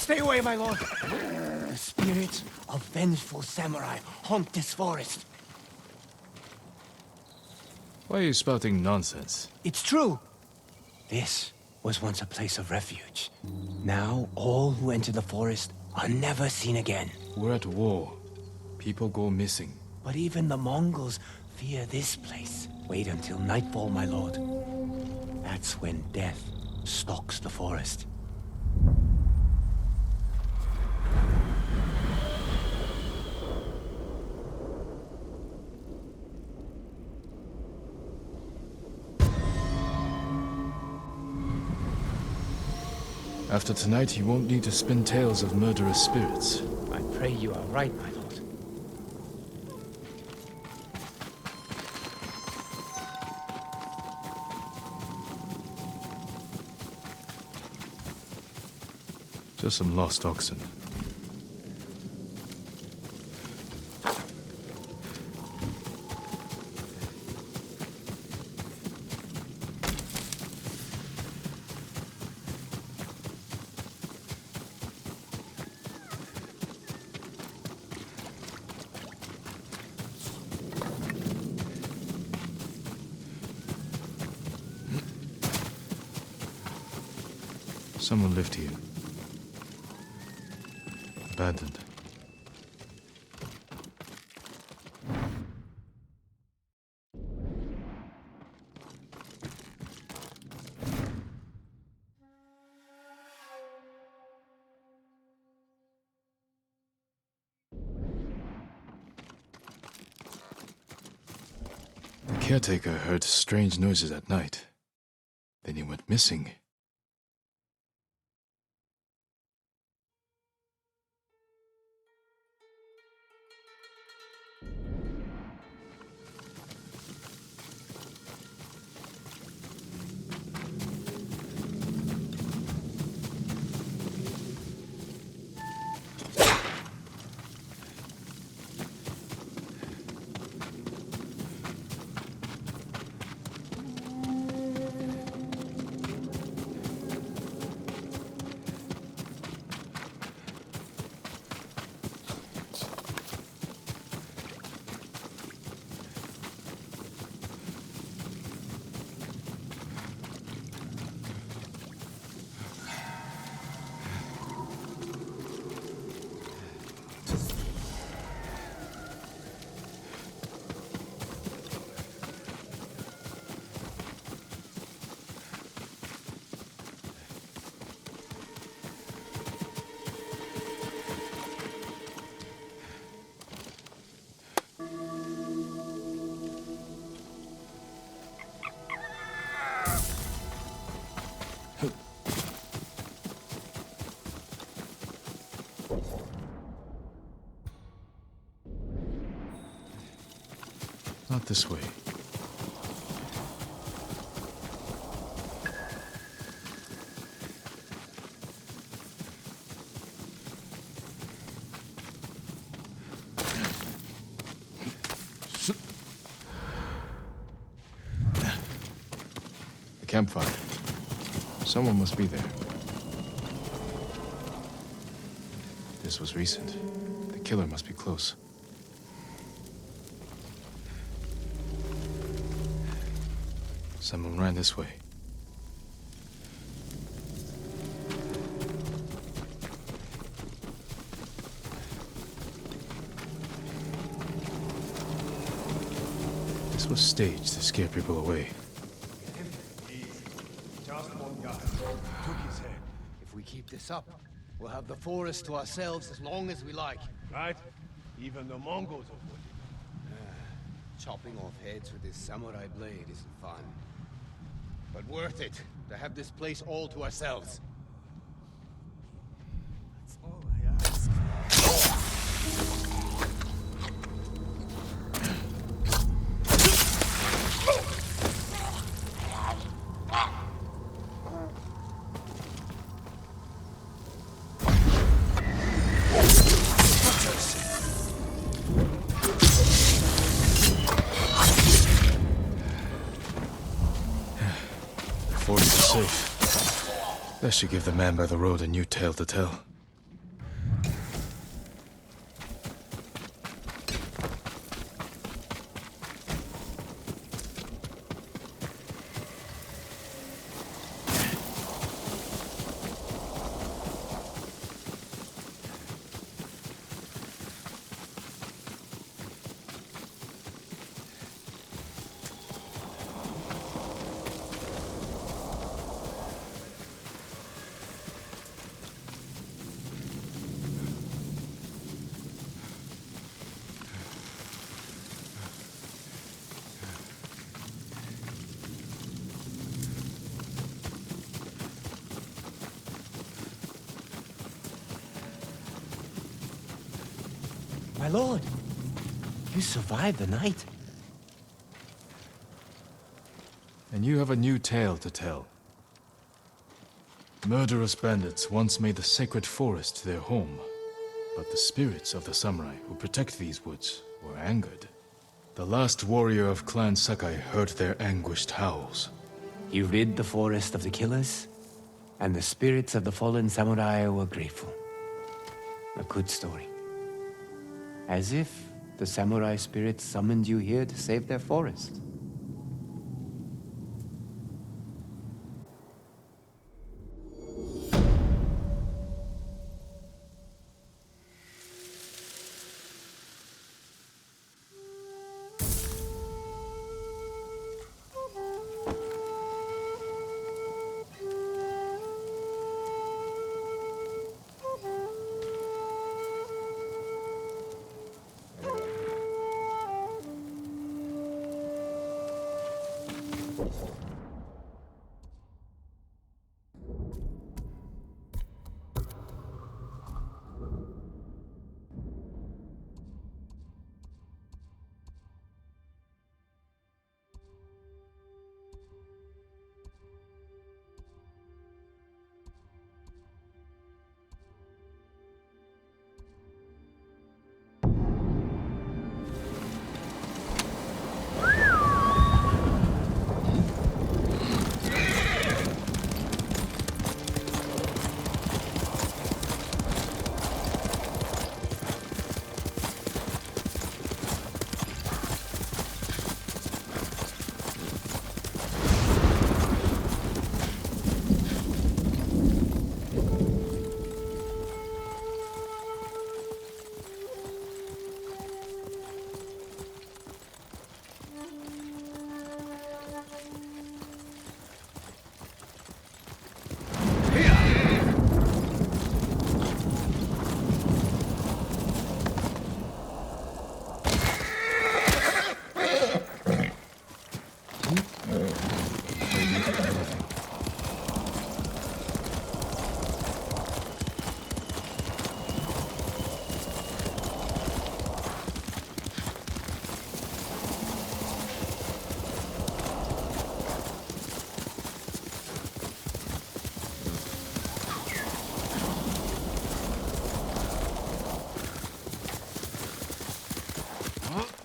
Stay away, my lord. The spirits of vengeful samurai haunt this forest. Why are you spouting nonsense? It's true. This was once a place of refuge. Now, all who enter the forest are never seen again. We're at war. People go missing. But even the Mongols fear this place. Wait until nightfall, my lord. That's when death stalks the forest. After tonight, you won't need to spin tales of murderous spirits. I pray you are right, my lord. Just some lost oxen. Someone lived here. Abandoned. The caretaker heard strange noises at night. Then he went missing. Not this way. The campfire. Someone must be there. This was recent. The killer must be close. Someone ran this way. This was staged to scare people away. Just one guy. Took his head. If we keep this up, we'll have the forest to ourselves as long as we like. Right? Even the Mongols avoid it. Chopping off heads with this samurai blade isn't fun. But worth it to have this place all to ourselves. That's all I ask. That should give the man by the road a new tale to tell. My lord, you survived the night. And you have a new tale to tell. Murderous bandits once made the sacred forest their home. But the spirits of the samurai who protect these woods were angered. The last warrior of Clan Sakai heard their anguished howls. He rid the forest of the killers, and the spirits of the fallen samurai were grateful. A good story. As if the samurai spirits summoned you here to save their forest.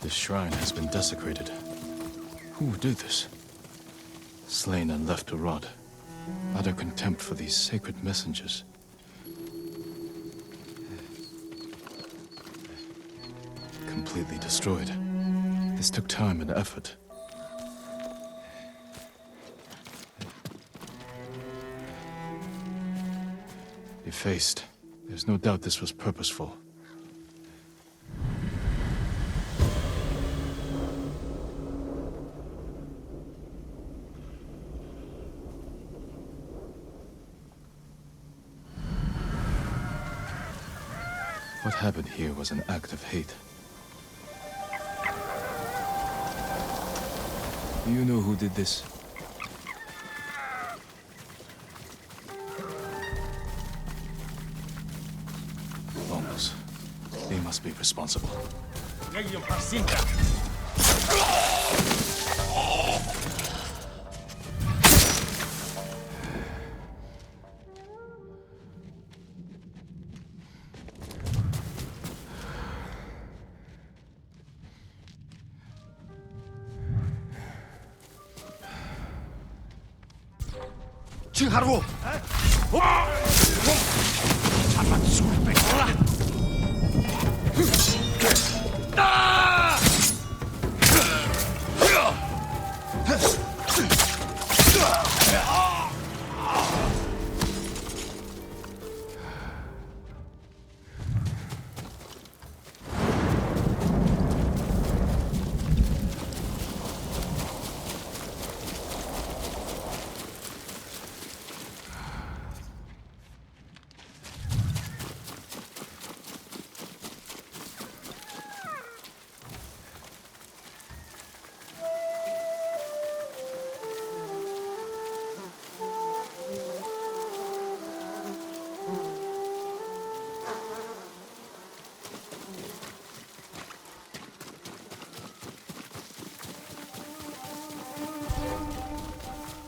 This shrine has been desecrated. Who would do this? Slain and left to rot. Utter contempt for these sacred messengers. Completely destroyed. This took time and effort. Defaced. There's no doubt this was purposeful. What happened here was an act of hate. Do you know who did this? Mongols. They must be responsible. 하루. 잡아 죽을 뺏어라.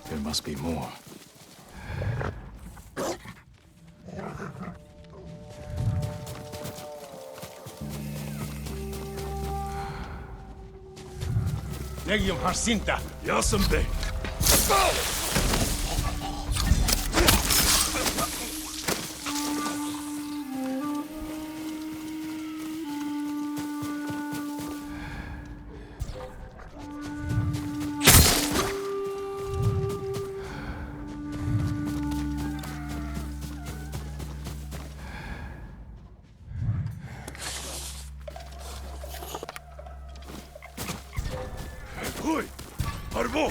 There must be more. Legium Harsinta, Yasambe. Hui! Arbo!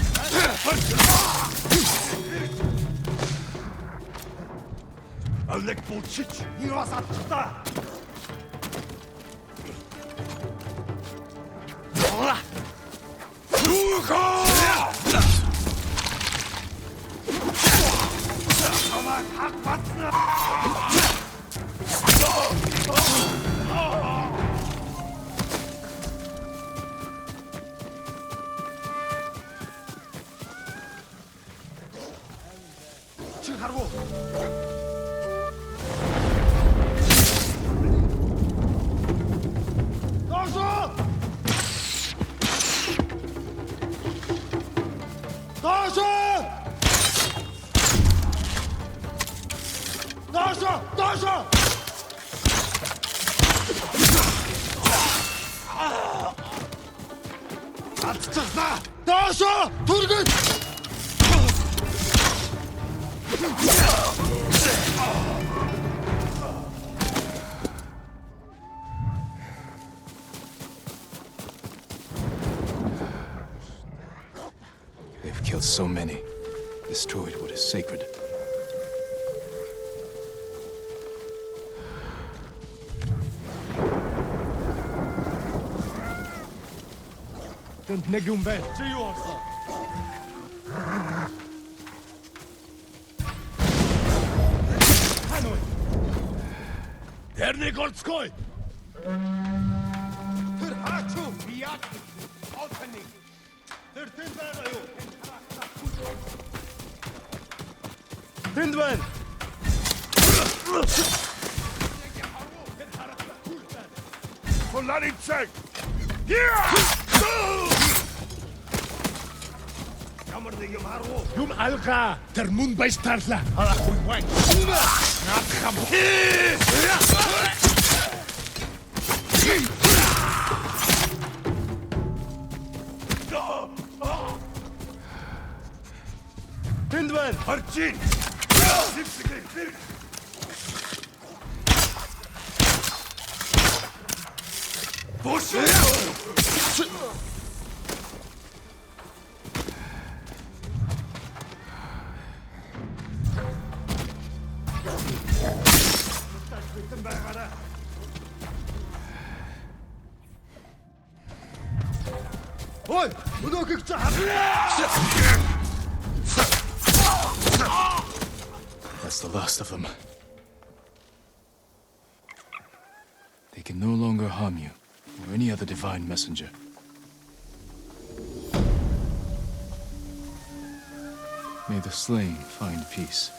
Alek Bolchich! Iwasatsuta! They've killed so many, destroyed what is sacred. Ternigolskoi! Turhachu! Biak! Opening! Turtindanayo! Tindwen! Polaritsek! Yum alga! Der Mund bei Starla! Ala huiwang! Tindwen! Harchin! Oi! That's the last of them. They can no longer harm you, or any other divine messenger. May the slain find peace.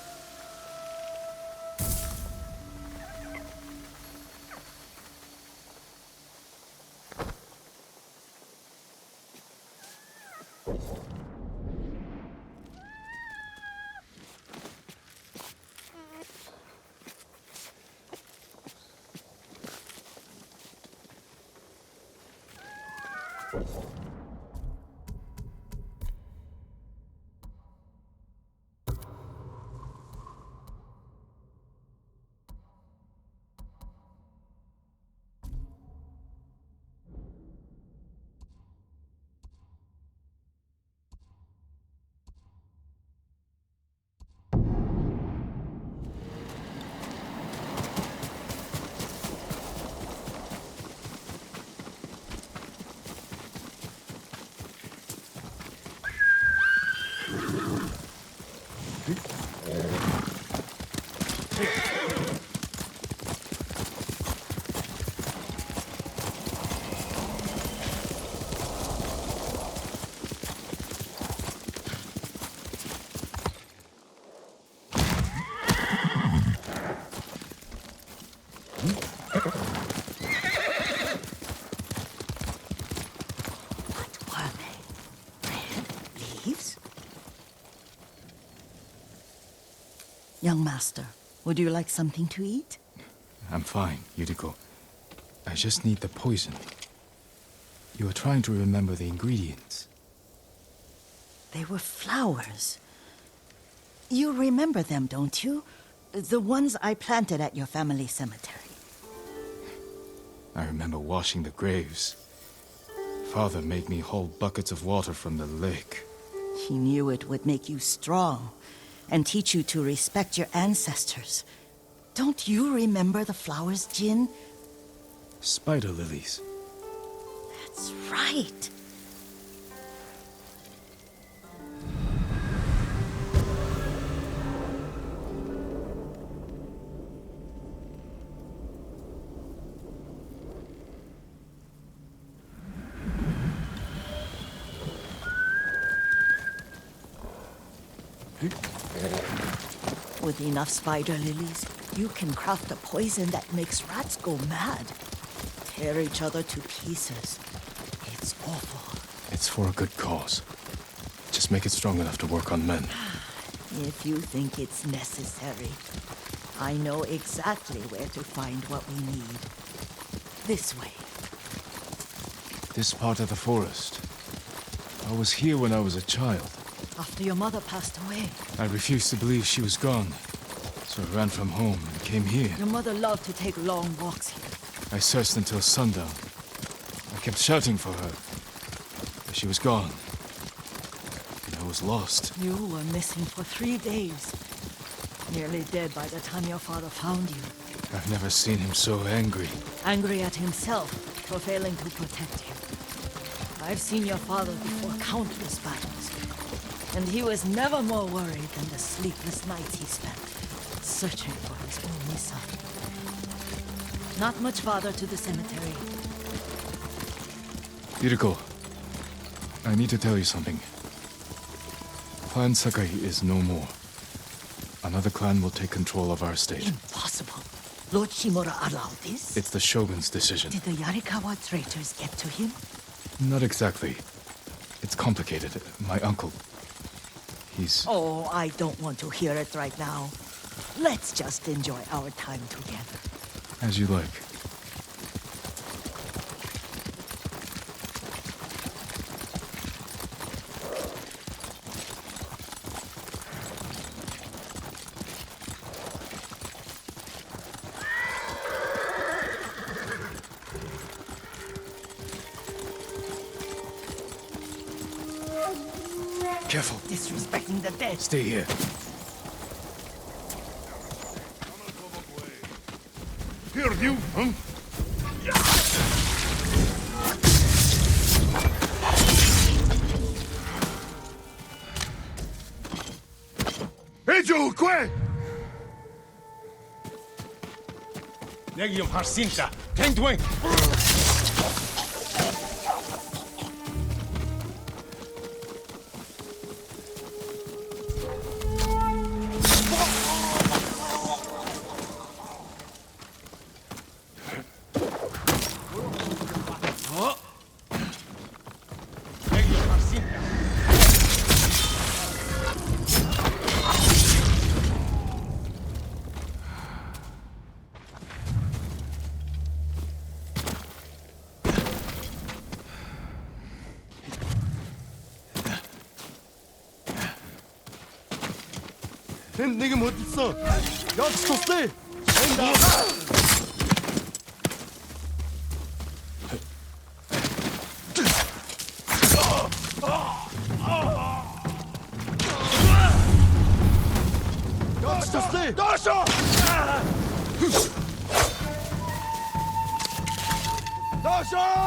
Young master, would you like something to eat? I'm fine, Yuriko. I just need the poison. You are trying to remember the ingredients. They were flowers. You remember them, don't you? The ones I planted at your family cemetery. I remember washing the graves. Father made me haul buckets of water from the lake. He knew it would make you strong and teach you to respect your ancestors. Don't you remember the flowers, Jin? Spider lilies. That's right. With enough spider lilies, you can craft a poison that makes rats go mad. Tear each other to pieces. It's awful. It's for a good cause. Just make it strong enough to work on men. If you think it's necessary, I know exactly where to find what we need. This way. This part of the forest. I was here when I was a child. After your mother passed away. I refused to believe she was gone. So I ran from home and came here. Your mother loved to take long walks here. I searched until sundown. I kept shouting for her. But she was gone. And I was lost. You were missing for 3 days. Nearly dead by the time your father found you. I've never seen him so angry. Angry at himself for failing to protect you. I've seen your father before countless battles. And he was never more worried than the sleepless nights he spent searching for his only son. Not much farther to the cemetery. Yuriko, I need to tell you something. Clan Sakai is no more. Another clan will take control of our state. Impossible. Lord Shimura allowed this? It's the Shogun's decision. Did the Yarikawa traitors get to him? Not exactly. It's complicated. My uncle... he's... Oh, I don't want to hear it right now. Let's just enjoy our time together. As you like. Careful. Disrespecting the dead. Stay here. Here, you, huh? Ejo, que? Negium Harsinta, Tengdwing. 걘 내게 못 있어. 역시 줬대. 역시 줬대. 나셔. 나셔.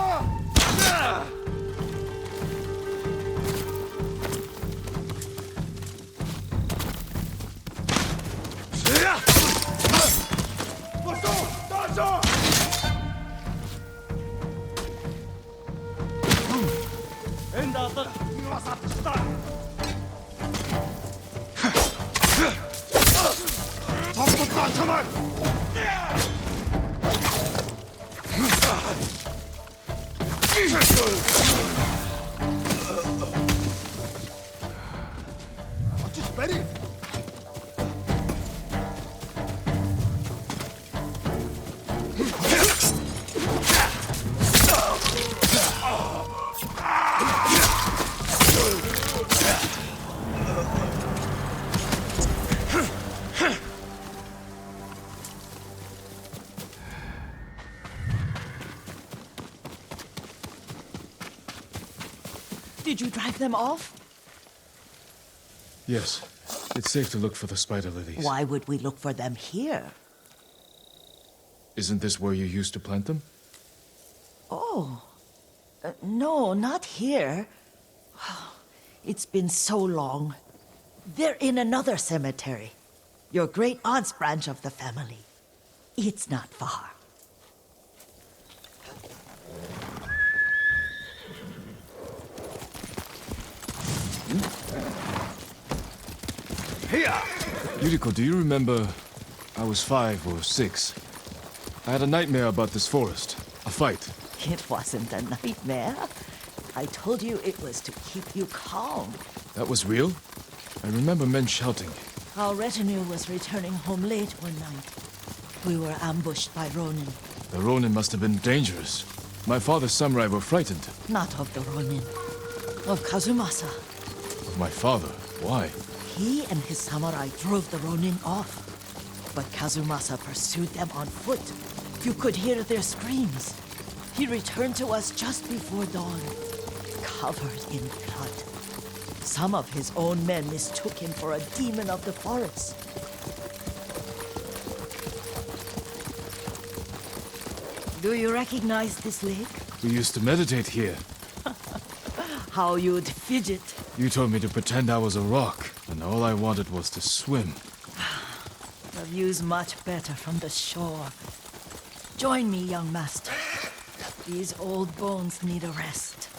Did you drive them off? Yes. It's safe to look for the spider lilies. Why would we look for them here? Isn't this where you used to plant them? Oh. No, not here. It's been so long. They're in another cemetery. Your great aunt's branch of the family. It's not far. Here! Yuriko, do you remember... I was 5 or 6. I had a nightmare about this forest. A fight. It wasn't a nightmare. I told you it was to keep you calm. That was real? I remember men shouting. Our retinue was returning home late one night. We were ambushed by Ronin. The Ronin must have been dangerous. My father's samurai were frightened. Not of the Ronin. Of Kazumasa. Of my father. Why? He and his samurai drove the Ronin off. But Kazumasa pursued them on foot. You could hear their screams. He returned to us just before dawn, covered in blood. Some of his own men mistook him for a demon of the forest. Do you recognize this lake? We used to meditate here. How you'd fidget. You told me to pretend I was a rock, and all I wanted was to swim. The view's much better from the shore. Join me, young master. These old bones need a rest.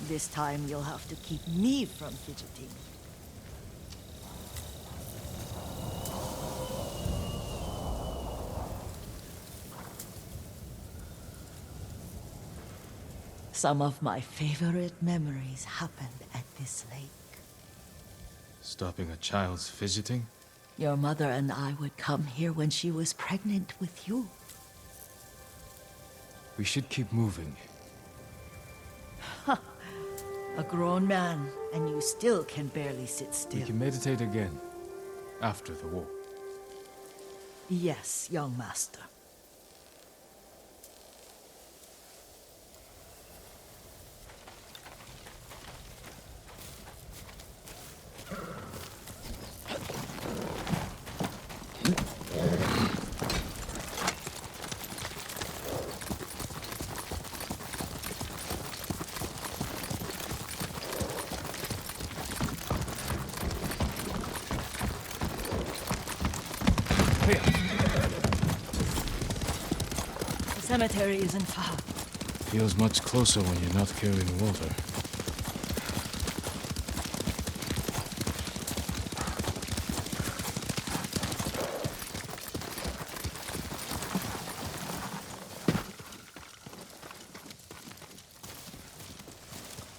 This time you'll have to keep me from fidgeting. Some of my favorite memories happened at this lake. Stopping a child's fidgeting? Your mother and I would come here when she was pregnant with you. We should keep moving. A grown man, and you still can barely sit We still. can meditate again. After the war. Yes, young master. The cemetery isn't far. Feels much closer when you're not carrying water.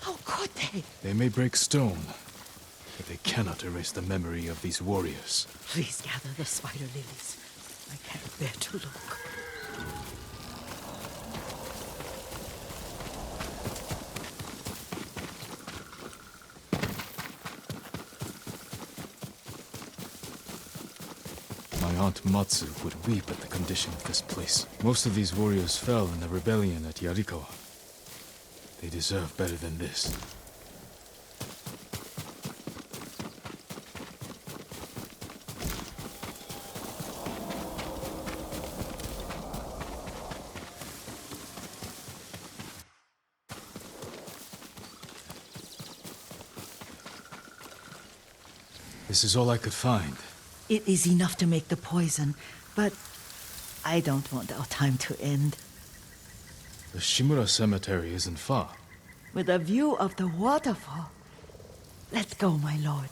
How could they? They may break stone, but they cannot erase the memory of these warriors. Please gather the spider lilies. I can't bear to look. My aunt Matsu would weep at the condition of this place. Most of these warriors fell in the rebellion at Yarikawa. They deserve better than this. This is all I could find. It is enough to make the poison, but I don't want our time to end. The Shimura Cemetery isn't far. With a view of the waterfall. Let's go, my lord.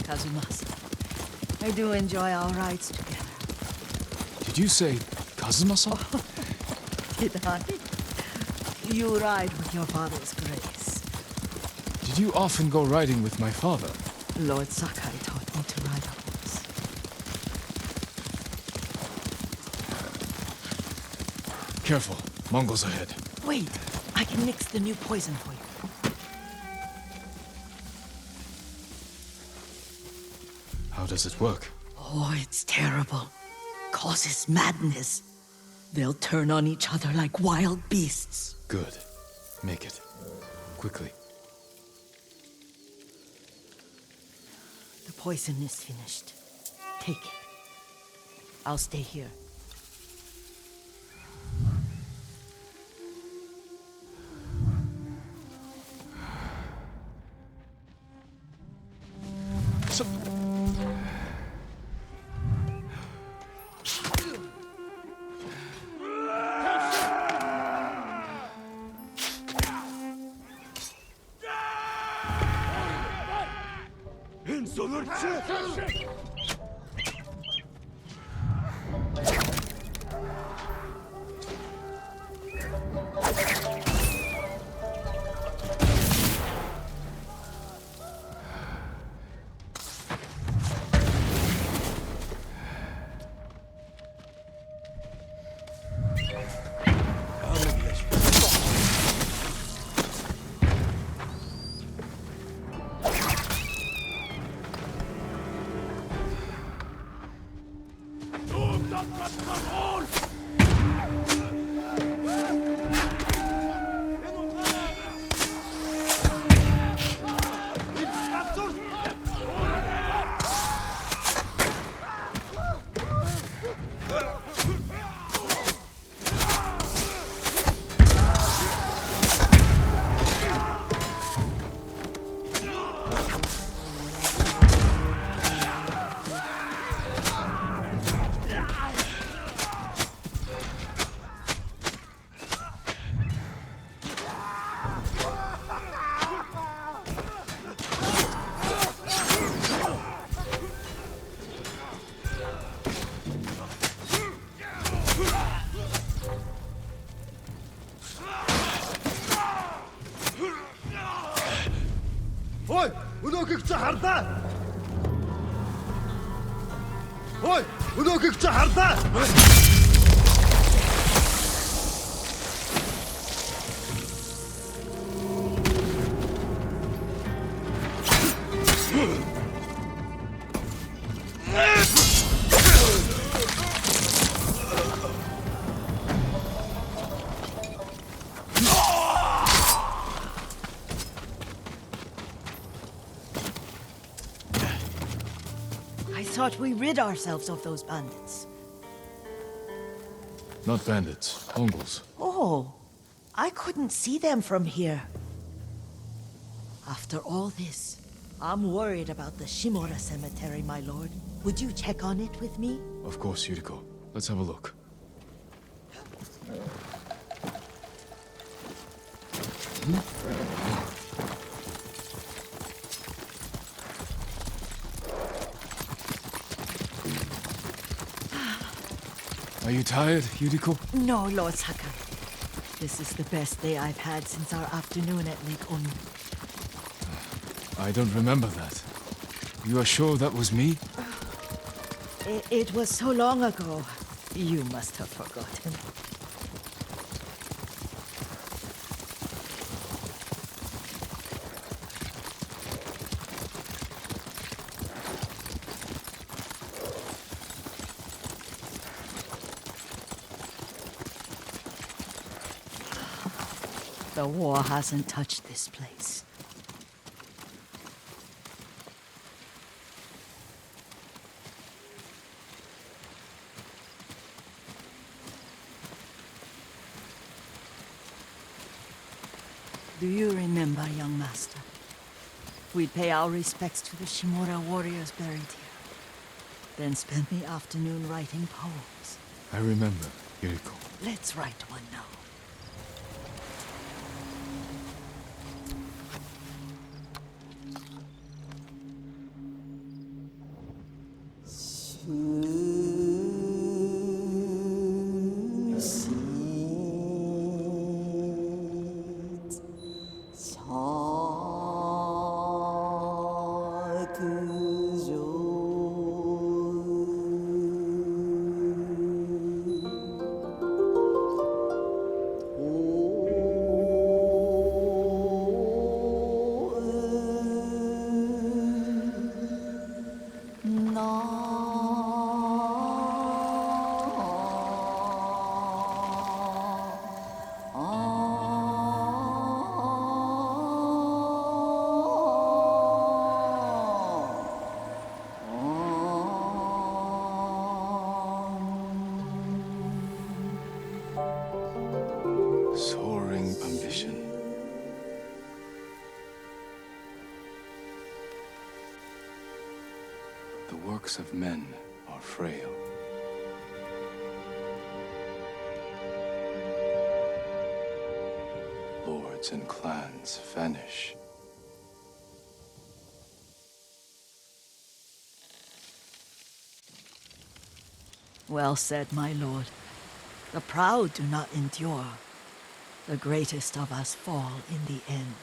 Kazumasa, I do enjoy our rides together. Did you say Kazuma-san? Did I? You ride with your father's grace. Did you often go riding with my father? Lord Sakai taught me to ride a horse. Careful. Mongols ahead. Wait, I can mix the new poison for you. How does it work? Oh, it's terrible. Causes madness. They'll turn on each other like wild beasts. Good. Make it. Quickly. The poison is finished. Take it. I'll stay here. So... Ой, өнөөхийг чи харлаа. Ой, өнөөхийг чи харлаа. I thought we rid ourselves of those bandits. Not bandits. Mongols. Oh, I couldn't see them from here. After all this, I'm worried about the Shimura cemetery, my lord. Would you check on it with me? Of course, Yuriko. Let's have a look. Are you tired, Yuriko? No, Lord Sakai. This is the best day I've had since our afternoon at Lake Onu. I don't remember that. You are sure that was me? It was so long ago. You must have forgotten. The war hasn't touched this place. Do you remember, young master? We'd pay our respects to the Shimura warriors buried here. Then spend the afternoon writing poems. I remember, Yuriko. Let's write one now. hearts of men are frail. Lords and clans vanish. Well said, my lord. The proud do not endure. The greatest of us fall in the end.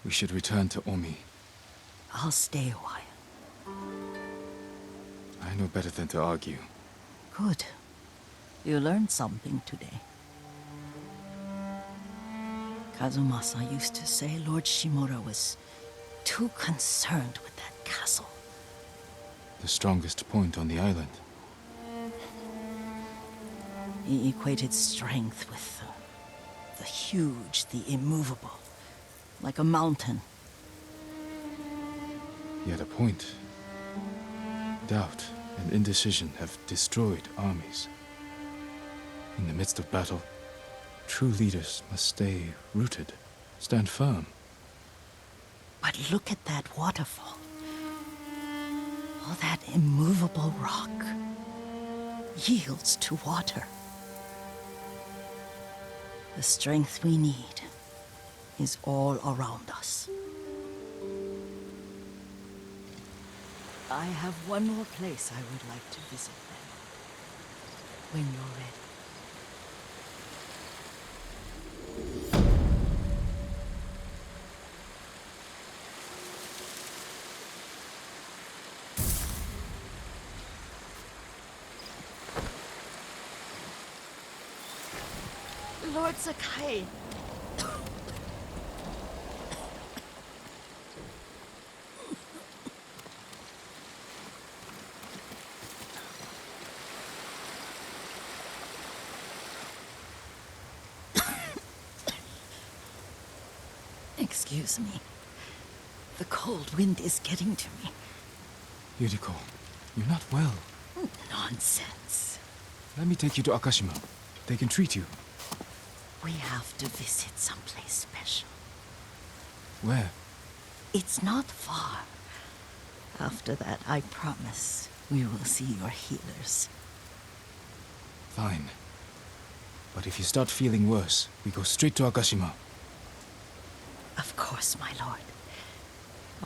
We should return to Omi. I'll stay a while. I know better than to argue. Good. You learned something today. Kazumasa used to say Lord Shimura was too concerned with that castle. The strongest point on the island. He equated strength with the huge, the immovable, like a mountain. Yet a point. Doubt and indecision have destroyed armies. In the midst of battle, true leaders must stay rooted, stand firm. But look at that waterfall. All that immovable rock yields to water. The strength we need is all around us. I have one more place I would like to visit then. When you're ready. Lord Sakai. Excuse me. The cold wind is getting to me. Yuriko, you're not well. Nonsense. Let me take you to Akashima. They can treat you. We have to visit someplace special. Where? It's not far. After that, I promise we will see your healers. Fine. But if you start feeling worse, we go straight to Akashima. Of course, my lord.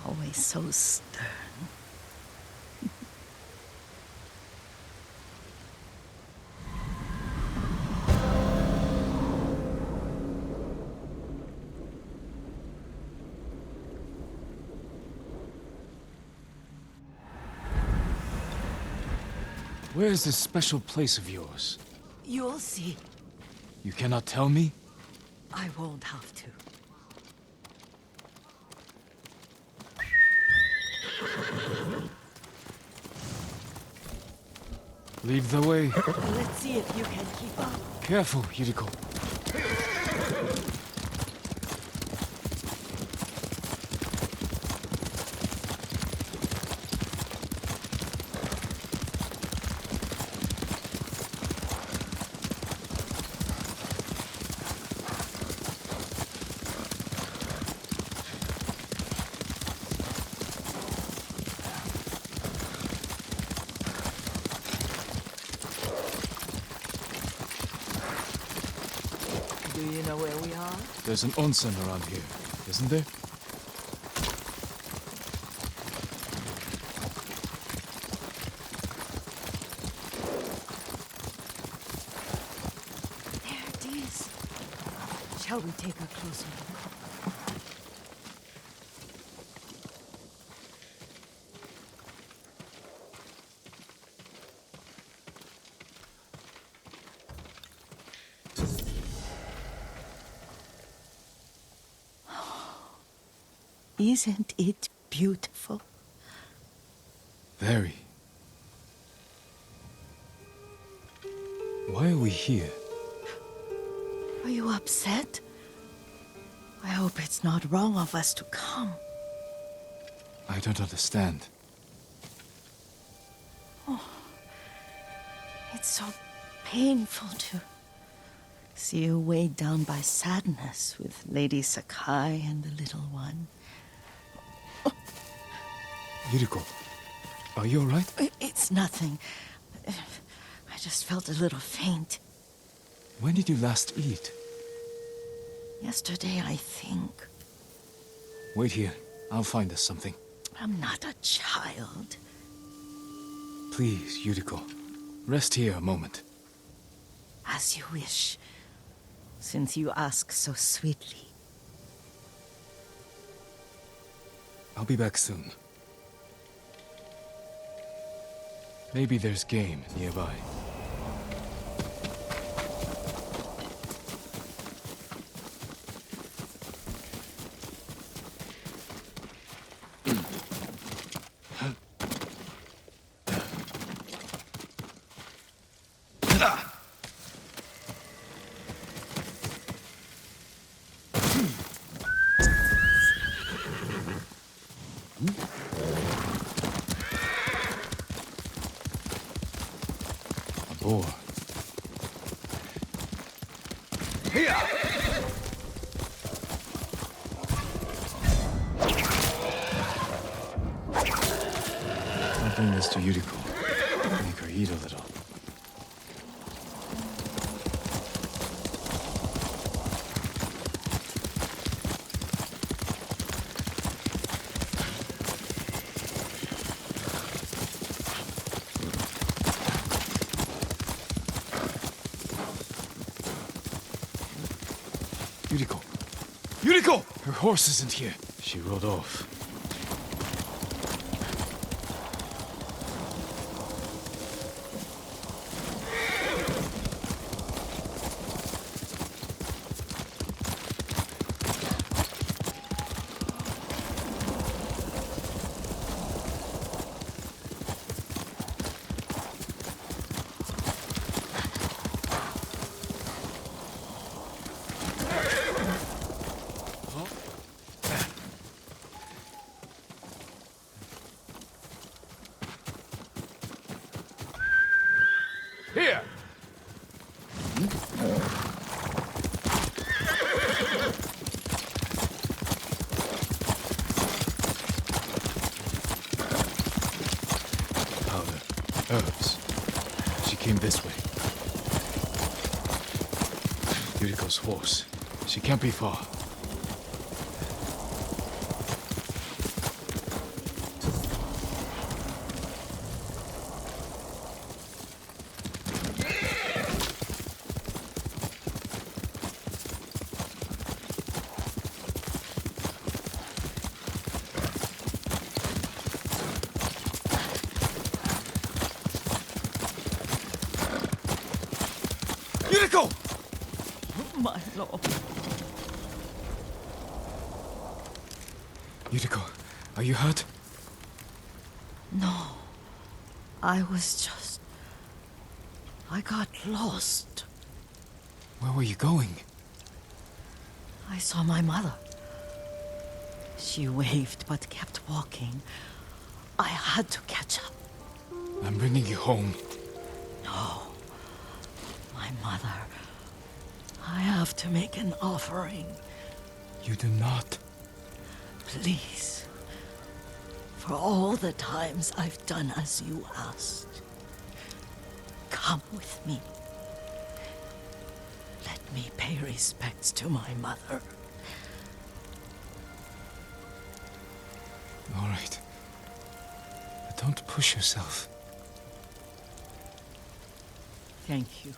Always so stern. Where is this special place of yours? You'll see. You cannot tell me? I won't have to. Lead the way. Let's see if you can keep up. Careful, Yuriko. Do you know where we are? There's an onsen around here, isn't there? There it is. Shall we take a closer look? Isn't it beautiful? Very. Why are we here? Are you upset? I hope it's not wrong of us to come. I don't understand. It's so painful to see you weighed down by sadness with Lady Sakai and the little one. Yuriko, are you alright? It's nothing. I just felt a little faint. When did you last eat? Yesterday, I think. Wait here. I'll find us something. I'm not a child. Please, Yuriko. Rest here a moment. As you wish, since you ask so sweetly. I'll be back soon. Maybe there's game nearby. A boar. I'll bring this to Yuriko. Make her eat a little. Yuriko! Yuriko! Her horse isn't here. She rode off. Here! Powder. Herbs. She came this way. Yuriko's horse. She can't be far. Yuriko! My lord. Yuriko, are you hurt? No. I was just... I got lost. Where were you going? I saw my mother. She waved but kept walking. I had to catch up. I'm bringing you home. No. My mother. I have to make an offering. You do not. Please. For all the times I've done as you asked. Come with me. Let me pay respects to my mother. All right. But don't push yourself. Thank you.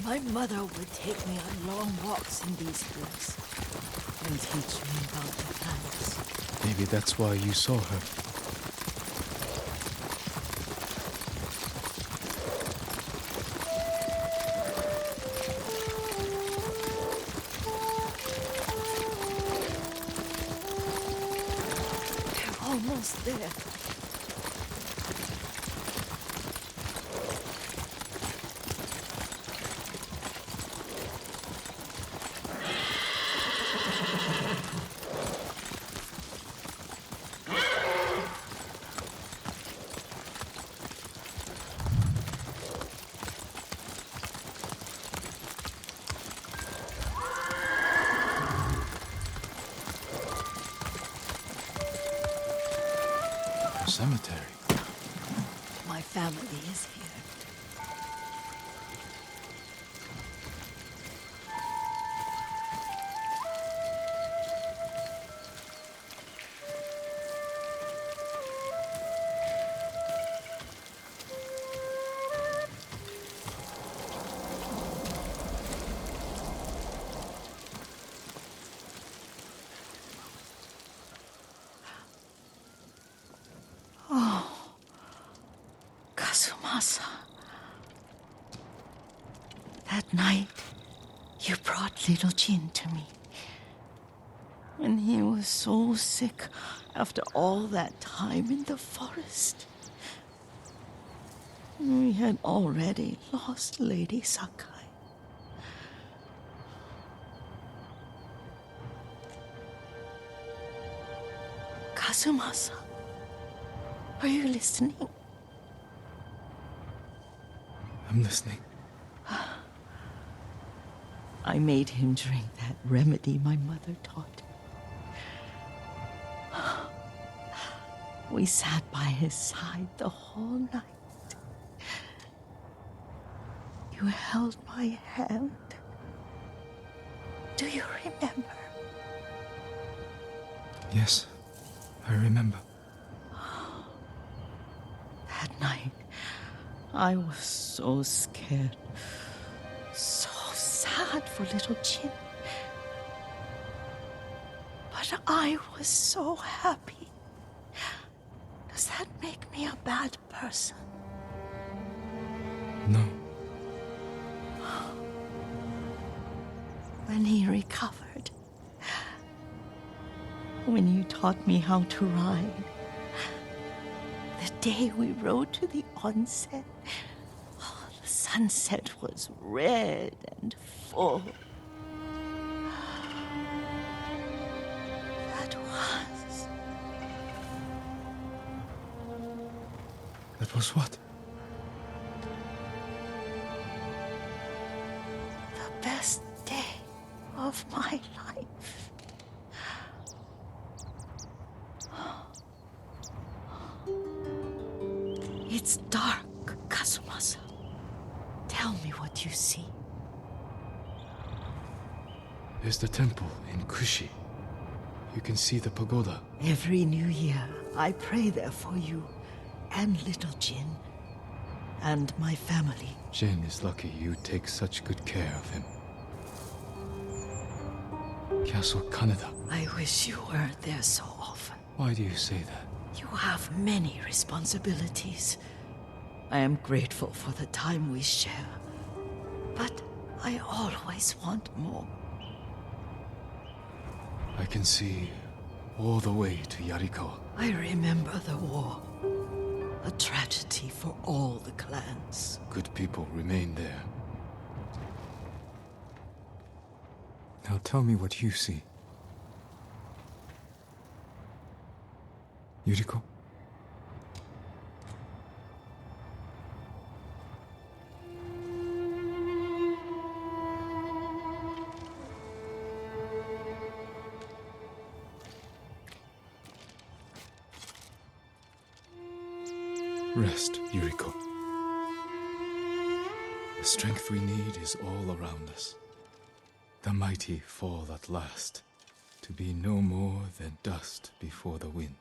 My mother would take me on long walks in these woods and teach me about the plants. Maybe that's why you saw her. We're almost there. cemetery. My family is here. Kazumasa. That night, you brought little Jin to me. When he was so sick after all that time in the forest. We had already lost Lady Sakai. Kazumasa, are you listening? I'm listening. I made him drink that remedy my mother taught. We sat by his side the whole night. You held my hand. Do you remember? Yes, I remember. That night, I was so scared, so sad for little Jin. But I was so happy. Does that make me a bad person? No. When he recovered, when you taught me how to ride, the day we rode to the onsen, the sunset was red and full. That was what? The best day of my life. It's dark, Kazumasa. Tell me what you see. There's the temple in Kushi. You can see the pagoda. Every new year, I pray there for you and little Jin and my family. Jin is lucky you take such good care of him. Castle Kaneda. I wish you weren't there so often. Why do you say that? You have many responsibilities. I am grateful for the time we share, but I always want more. I can see all the way to Yarikawa. I remember the war. A tragedy for all the clans. Good people remain there. Now tell me what you see. Yuriko? Rest, Yuriko. The strength we need is all around us. The mighty fall at last, to be no more than dust before the wind.